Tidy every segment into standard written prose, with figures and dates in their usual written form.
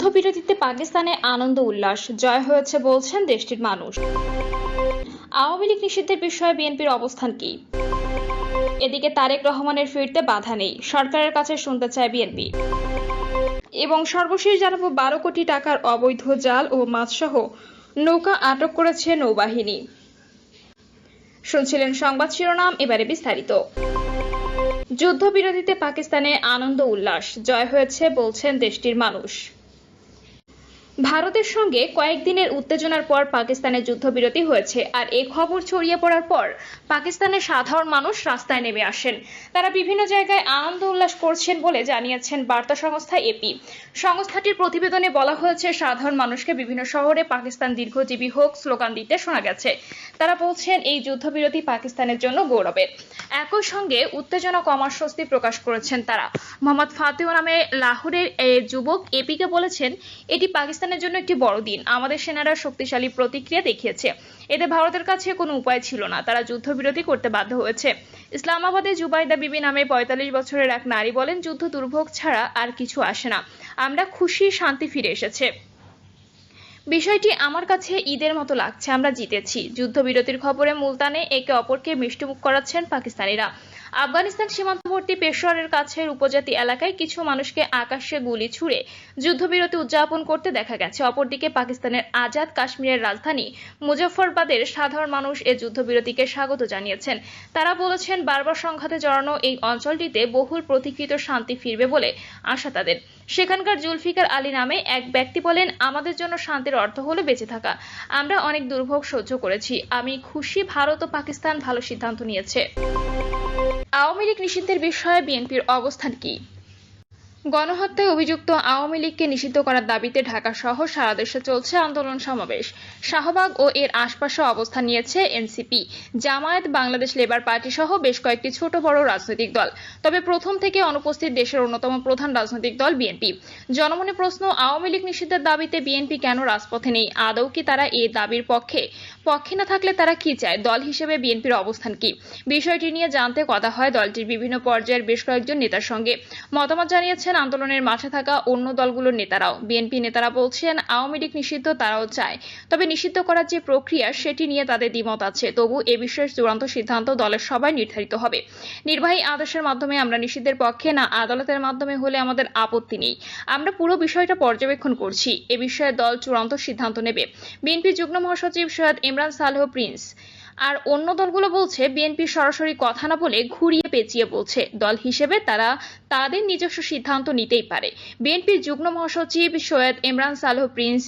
যুদ্ধবিরতিতে পাকিস্তানে আনন্দ উল্লাস জয় হয়েছে বলছেন দেশটির মানুষ। আওয়ামী লীগ নিষিদ্ধের বিষয়ে বিএনপির অবস্থান কি? এদিকে তারেক রহমানের ফিরতে বাধা নেই, সরকারের কাছে শুনতে চায় বিএনপি। এবং সর্বশেষ জানাবো 12 কোটি টাকার অবৈধ জাল ও মাছসহ নৌকা আটক করেছে নৌবাহিনী। শুনছিলেন সংবাদ শিরোনাম, এবারে বিস্তারিত। যুদ্ধবিরতিতে পাকিস্তানে আনন্দ উল্লাস জয় হয়েছে বলছেন দেশটির মানুষ। ভারতের সঙ্গে কয়েকদিনের উত্তেজনার পর পাকিস্তানে যুদ্ধবিরতি হয়েছে, আর এই খবর ছড়িয়ে পড়ার পর পাকিস্তানের সাধারণ মানুষ রাস্তায় নেমে আসেন। তারা বিভিন্ন জায়গায় আনন্দ উল্লাস করছেন বলে জানিয়েছেন বার্তা সংস্থা এপি। সংস্থাটির প্রতিবেদনে বলা হয়েছে, সাধারণ মানুষকে বিভিন্ন শহরে পাকিস্তান দীর্ঘজীবী হোক স্লোগান দিতে শোনা গেছে। তারা বলছেন এই যুদ্ধবিরতি পাকিস্তানের জন্য গৌরবের। একই সঙ্গে উত্তেজনা কমার স্বস্তি প্রকাশ করেছেন তারা। মোহাম্মদ ফাতেহ নামে লাহোরের যুবক এপিকে বলেছেন, এটি পাকিস্তানের জন্য একটি বড় দিন। আমাদের সেনারা শক্তিশালী প্রতিক্রিয়া দেখিয়েছে। এতে ভারতের কাছে কোনো উপায় ছিল না, তারা যুদ্ধবিরতি করতে বাধ্য হয়েছে। ইসলামাবাদে জুবাইদা বিবি নামে 45 বছরের এক নারী বলেন, যুদ্ধ দুর্ভোগ ছাড়া আর কিছু আসে না। আমরা খুশি, শান্তি ফিরে এসেছে। বিষয়টি আমার কাছে ঈদের মতো লাগছে, আমরা জিতেছি। যুদ্ধবিরতির খবরে মুলতানে একে অপরকে মিষ্টিমুখ করাচ্ছেন পাকিস্তানিরা। আফগানিস্তান সীমান্তবর্তী পেশোয়ারের কাছের উপজাতি এলাকায় কিছু মানুষকে আকাশে গুলি ছুড়ে যুদ্ধবিরতি উদযাপন করতে দেখা গেছে। অপরদিকে পাকিস্তানের আজাদ কাশ্মীরের রাজধানী মুজফ্ফরবাদের সাধারণ মানুষ এ যুদ্ধবিরতিকে স্বাগত জানিয়েছেন। তারা বলেছেন, বারবার সংঘাতে জড়ানো এই অঞ্চলটিতে বহুল প্রতীক্ষিত শান্তি ফিরবে বলে আশা তাদের। সেখানকার জুলফিকার আলী নামে এক ব্যক্তি বলেন, আমাদের জন্য শান্তির অর্থ হলো বেঁচে থাকা। আমরা অনেক দুর্ভোগ সহ্য করেছি। আমি খুশি, ভারত ও পাকিস্তান ভালো সিদ্ধান্ত নিয়েছে। আওয়ামী লীগ নিষিদ্ধের বিষয়ে বিএনপির অবস্থান কি? গণহত্যায় অভিযুক্ত আওয়ামী লীগকে নিষিদ্ধ করার দাবিতে ঢাকা সহ সারা দেশে চলছে আন্দোলন সমাবেশ। শাহবাগ ও এর আশপাশে অবস্থান নিয়েছে NCP, Jamaat, Bangladesh labour party সহ বেশ কয়েকটি ছোট বড় রাজনৈতিক দল। তবে প্রথম থেকে অনুপস্থিত দেশের অন্যতম প্রধান রাজনৈতিক দল বিএনপি। জনমনে প্রশ্ন, আওয়ামী লীগ নিষিদ্ধের দাবিতে বিএনপি কেন রাজপথে নেই? আদৌ কি তারা এই দাবির পক্ষে না থাকলে তারা কি চায়? দল হিসেবে বিএনপির অবস্থান কি? বিষয়টি নিয়ে জানতে কথা হয় দলটির বিভিন্ন পর্যায়ের বেশ কয়েকজন নেতার সঙ্গে। মতামত জানিয়েছেন আন্দোলনের মাঠে থাকা অন্য দলগুলোর নেতারাও। বিএনপি নেতারা বলছেন, আওয়ামী লীগ নিষিদ্ধ তারাও চায়, তবে নিষিদ্ধ করার যে প্রক্রিয়া সেটি নিয়ে তাদের দ্বিমত আছে। তবু এ বিষয়ে চূড়ান্ত সিদ্ধান্ত দলের সভায় নির্ধারিত হবে। নির্বাহী আদেশের মাধ্যমে আমরা নিষিদ্ধের পক্ষে না আদালতের মাধ্যমে হলে আমাদের আপত্তি নেই। আমরা পুরো বিষয়টা পর্যবেক্ষণ করছি। এ বিষয়ে দল চূড়ান্ত সিদ্ধান্ত নেবে। বিএনপি যুগ্ম মহাসচিব সৈয়দ ইমরান সালেহ প্রিন্স। আর অন্য দলগুলো বলছে, বিএনপি সরাসরি কথা না বলে ঘুরিয়ে পেঁচিয়ে বলছে। দল হিসেবে তারা তাদের নিজস্ব সিদ্ধান্ত নিতেই পারে। বিএনপির যুগ্ম মহাসচিব সৈয়দ ইমরান সালেহ প্রিন্স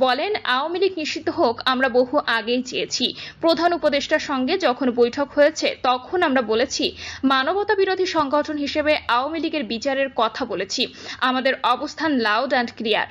বলেন, আওয়ামী লীগ নিষিদ্ধ হোক আমরা বহু আগেই চেয়েছি। প্রধান উপদেষ্টার সঙ্গে যখন বৈঠক হয়েছে তখন আমরা বলেছি, মানবতা বিরোধী সংগঠন হিসেবে আওয়ামী লীগের বিচারের কথা বলেছি। আমাদের অবস্থান লাউড অ্যান্ড ক্লিয়ার।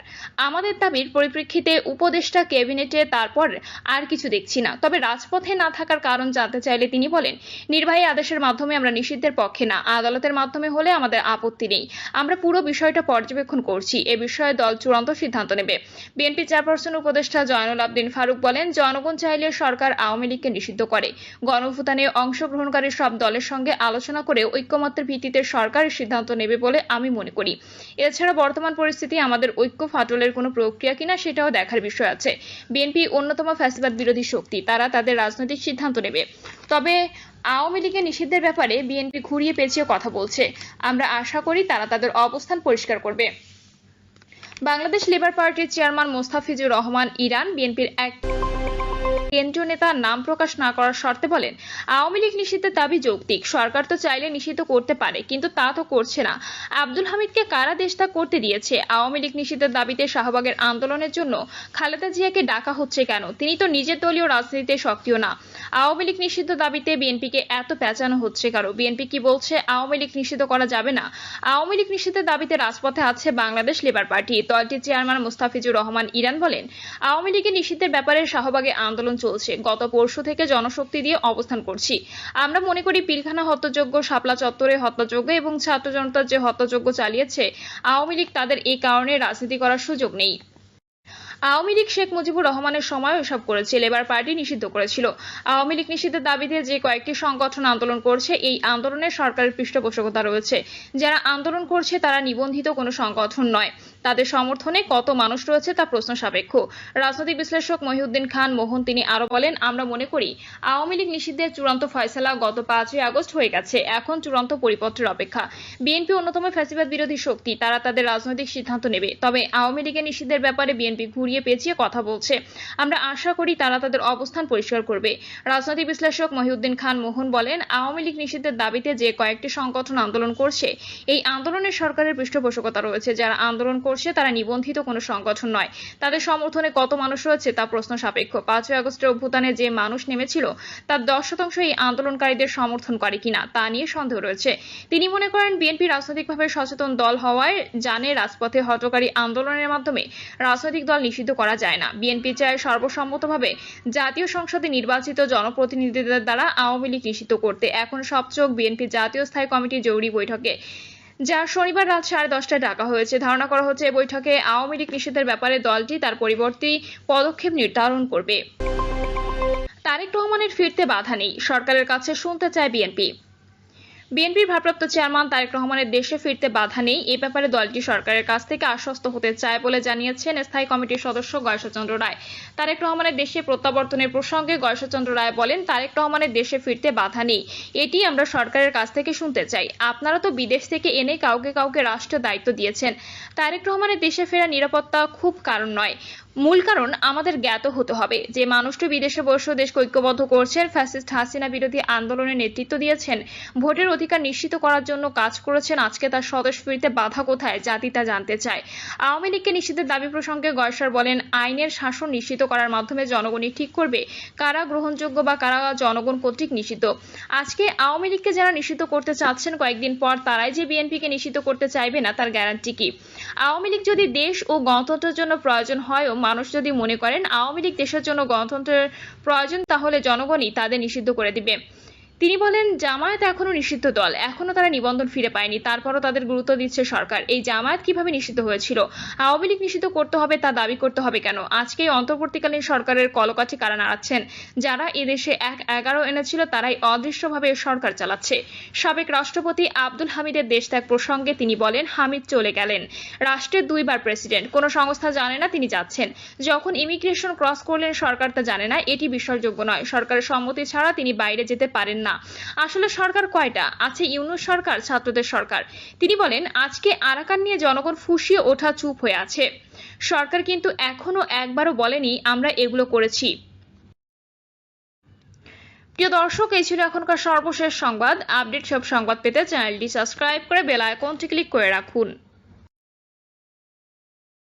আমাদের দাবির পরিপ্রেক্ষিতে উপদেষ্টা ক্যাবিনেটে তারপর আর কিছু দেখছি না। তবে রাজপথে না থাকার কারণ জানতে চাইলে তিনি বলেন, নির্বাহী আদেশের মাধ্যমে আমরা নিষিদ্ধের পক্ষে না, আদালতের মাধ্যমে হলে আমাদের আপত্তি নেই। আমরা পুরো বিষয়টা পর্যবেক্ষণ করছি। এ বিষয়ে দল চূড়ান্ত সিদ্ধান্ত নেবে। বিএনপি চেয়ারপারসন উপদেষ্টা জয়নুল আবদিন ফারুক বলেন, জনগণ চাইলে সরকার আওয়ামী লীগকে নিষিদ্ধ করে। গণঅভ্যুত্থানে অংশগ্রহণকারী সব দলের সঙ্গে আলোচনা করে ঐক্যমত্যের ভিত্তিতে সরকারের সিদ্ধান্ত নেবে বলে আমি মনে করি। এছাড়া বর্তমান পরিস্থিতি আমাদের ঐক্য ফাটলের কোনো প্রক্রিয়া কিনা সেটাও দেখার বিষয় আছে। বিএনপি অন্যতম ফ্যাসিবাদ বিরোধী শক্তি, তারা তাদের রাজনৈতিক সিদ্ধান্ত নেবে। তবে আওয়ামী লীগের নিষিদ্ধের ব্যাপারে বিএনপি ঘুরিয়ে পেঁচিয়ে কথা বলছে। আমরা আশা করি তারা তাদের অবস্থান পরিষ্কার করবে। বাংলাদেশ লেবার পার্টির চেয়ারম্যান মোস্তাফিজুর রহমান ইরান বিএনপির এক কেন্দ্রীয় নেতা নাম প্রকাশ না করার শর্তে বলেন, আওয়ামী লীগ নিষিদ্ধের দাবি যৌক্তিক। সরকার তো চাইলে নিষিদ্ধ করতে পারে, কিন্তু তা তো করছে না। আব্দুল হামিদকে কারা দেশত্যাগ করতে দিয়েছে? আওয়ামী লীগ নিষিদ্ধের দাবিতে শাহবাগের আন্দোলনের জন্য খালেদা জিয়াকে ডাকা হচ্ছে কেন? তিনি তো নিজের দলীয় রাজনীতিতে সক্রিয় না। আওয়ামী লীগ নিষিদ্ধ দাবিতে বিএনপিকে এত পেঁচানো হচ্ছে কারো? বিএনপি কি বলছে আওয়ামী লীগ নিষিদ্ধ করা যাবে না? আওয়ামী লীগ নিষিদ্ধের দাবিতে রাজপথে আছে বাংলাদেশ লেবার পার্টি। দলটির চেয়ারম্যান মোস্তাফিজুর রহমান ইরান বলেন, আওয়ামী লীগের নিষিদ্ধের ব্যাপারে শাহবাগে আন্দোলন চলছে। গত পরশু থেকে জনশক্তি দিয়ে অবস্থান করছি। আমরা মনে করি পিলখানা হত্যাযজ্ঞ, শাপলা চত্বরে হত্যাযজ্ঞ এবং ছাত্র জনতার যে হত্যাযজ্ঞ চালিয়েছে আওয়ামী লীগ, তাদের এই কারণে রাজনীতি করার সুযোগ নেই। আওয়ামী লীগ শেখ মুজিবুর রহমানের সময় এসব করেছে, লেবার পার্টি নিষিদ্ধ করেছিল। আওয়ামী লীগ নিষিদ্ধের দাবিতে যে কয়েকটি সংগঠন আন্দোলন করছে, এই আন্দোলনে সরকারের পৃষ্ঠপোষকতা রয়েছে। যারা আন্দোলন করছে তারা নিবন্ধিত কোনো সংগঠন নয়। তাদের সমর্থনে কত মানুষ রয়েছে তা প্রশ্ন সাপেক্ষ। রাজনৈতিক বিশ্লেষক মহিউদ্দিন খান মোহন তিনি আরো বলেন, আমরা মনে করি আওয়ামী লীগ নিষিদ্ধের চূড়ান্ত ফয়সালা গত 5ই আগস্ট হয়ে গেছে। এখন চূড়ান্ত পরিপত্রের অপেক্ষা। বিএনপি অন্যতম ফ্যাসিবাদ বিরোধী শক্তি, তারা তাদের রাজনৈতিক সিদ্ধান্ত নেবে। তবে আওয়ামী লীগের নিষিদ্ধের ব্যাপারে বিএনপি ঘুরিয়ে পেঁচিয়ে কথা বলছে। আমরা আশা করি তারা তাদের অবস্থান পরিষ্কার করবে। রাজনৈতিক বিশ্লেষক মহিউদ্দিন খান মোহন বলেন, আওয়ামী লীগ নিষিদ্ধের দাবিতে যে কয়েকটি সংগঠন আন্দোলন করছে, এই আন্দোলনের সরকারের পৃষ্ঠপোষকতা রয়েছে। যারা আন্দোলন করছে তারা নিবন্ধিত কোনো সংগঠন নয়। তাদের সমর্থনে কত মানুষ রয়েছে তা প্রশ্ন সাপেক্ষ। 5ই আগস্টের অভ্যুত্থানে যে মানুষ নেমেছিল তার 10% এই আন্দোলনকারীদের সমর্থন করে কিনা তা নিয়ে সন্দেহ রয়েছে। তিনি মনে করেন, বিএনপি রাজনৈতিকভাবে সচেতন দল হওয়ায় জানে রাজপথে হটকারী আন্দোলনের মাধ্যমে রাজনৈতিক দল নিষিদ্ধ করা যায় না। বিএনপি চায় সর্বসম্মতভাবে জাতীয় সংসদে নির্বাচিত জনপ্রতিনিধিদের দ্বারা আওয়ামী লীগ নিষিদ্ধ করতে। এখন সব চোখ বিএনপি জাতীয় স্থায়ী কমিটির জরুরি বৈঠকে, যা শনিবার রাত 10:30টায় ডাকা হয়েছে। ধারণা করা হচ্ছে এই বৈঠকে আওয়ামী লীগ নিষিদ্ধের ব্যাপারে দলটি তার পরবর্তী পদক্ষেপ নির্ধারণ করবে। তারেক রহমানের ফিরতে বাধা নেই, সরকারের কাছে শুনতে চায় বিএনপি। বিএনপির ভারপ্রাপ্ত চেয়ারম্যান তারেক রহমানের দেশে ফিরতে বাধা নেই, এ ব্যাপারে দলটি সরকারের কাছ থেকে আশ্বস্ত হতে চায় বলে জানিয়েছেন স্থায়ী কমিটির সদস্য গয়েশ্বরচন্দ্র রায়। তারেক রহমানের দেশে প্রত্যাবর্তনের প্রসঙ্গে গয়েশ্বরচন্দ্র রায় বলেন, তারেক রহমানের দেশে ফিরতে বাধা নেই, এটি আমরা সরকারের কাছ থেকে শুনতে চাই। আপনারা তো বিদেশ থেকে এনে কাউকে রাষ্ট্রের দায়িত্ব দিয়েছেন। তারেক রহমানের দেশে ফেরা নিরাপত্তা খুব কারণ নয়, মূল কারণ আমাদের জ্ঞাত হতে হবে যে মানুষটি বিদেশে বসে দেশকে ঐক্যবদ্ধ করছেন, ফ্যাসিস্ট হাসিনা বিরোধী আন্দোলনের নেতৃত্ব দিয়েছেন, ভোটের অধিকার নিশ্চিত করার জন্য কাজ করেছেন। আজকে তার স্বদেশ ফিরতে বাধা কোথায়, জাতি তা জানতে চায়। আওয়ামী লীগকে নিষিদ্ধের দাবি প্রসঙ্গে গয়েশ্বর বলেন, আইনের শাসন নিশ্চিত করার মাধ্যমে জনগণই ঠিক করবে কারা গ্রহণযোগ্য বা কারা জনগণ কর্তৃক নিষিদ্ধ। আজকে আওয়ামী লীগকে যারা নিষিদ্ধ করতে চাচ্ছেন, কয়েকদিন পর তারাই যে বিএনপিকে নিষিদ্ধ করতে চাইবে না তার গ্যারান্টি কি? আওয়ামী লীগ যদি দেশ ও গণতন্ত্রের জন্য প্রয়োজন হয় ও মানুষ যদি মনে করেন আওয়ামী লীগ দেশের জন্য গণতন্ত্রের প্রয়োজন, তাহলে জনগণই তাদের নিষিদ্ধ করে দিবে। তিনি বলেন, জামায়াত এখনো নিষিদ্ধ দল, এখনো তারা নিবন্ধন ফিরে পায়নি, তারপরও তাদের গুরুত্ব দিচ্ছে সরকার। এই জামায়াত কিভাবে নিষিদ্ধ হয়েছিল? আওয়ামী লীগ নিষিদ্ধ করতে হবে তা দাবি করতে হবে কেন? আজকে অন্তর্বর্তীকালীন সরকারের কলকাঠি কারা নাড়াচ্ছেন? যারা এদেশে 1/11 এনেছিল তারাই অদৃশ্যভাবে সরকার চালাচ্ছে। সাবেক রাষ্ট্রপতি আব্দুল হামিদের দেশত্যাগ প্রসঙ্গে তিনি বলেন, হামিদ চলে গেলেন, রাষ্ট্রের 2বার প্রেসিডেন্ট, কোনো সংস্থা জানে না তিনি যাচ্ছেন। যখন ইমিগ্রেশন ক্রস করলেন সরকার তা জানে না, এটি বিশ্বাসযোগ্য নয়। সরকারের সম্মতি ছাড়া তিনি বাইরে যেতে পারেন না। আসলে সরকার কয়টা আছে? ইউনূস সরকার, ছাত্রদের সরকার। তিনি বলেন, আজকে আরাকান নিয়ে জনগণ ফুঁসিয়ে ওঠা চুপ হয়ে আছে, সরকার কিন্তু এখনো একবারও বলেনি আমরা এগুলো করেছি। প্রিয় দর্শক, এই ছিল এখনকার সর্বশেষ সংবাদ। আপডেট সব সংবাদ পেতে চ্যানেলটি সাবস্ক্রাইব করে বেল আইকনটি ক্লিক করে রাখুন।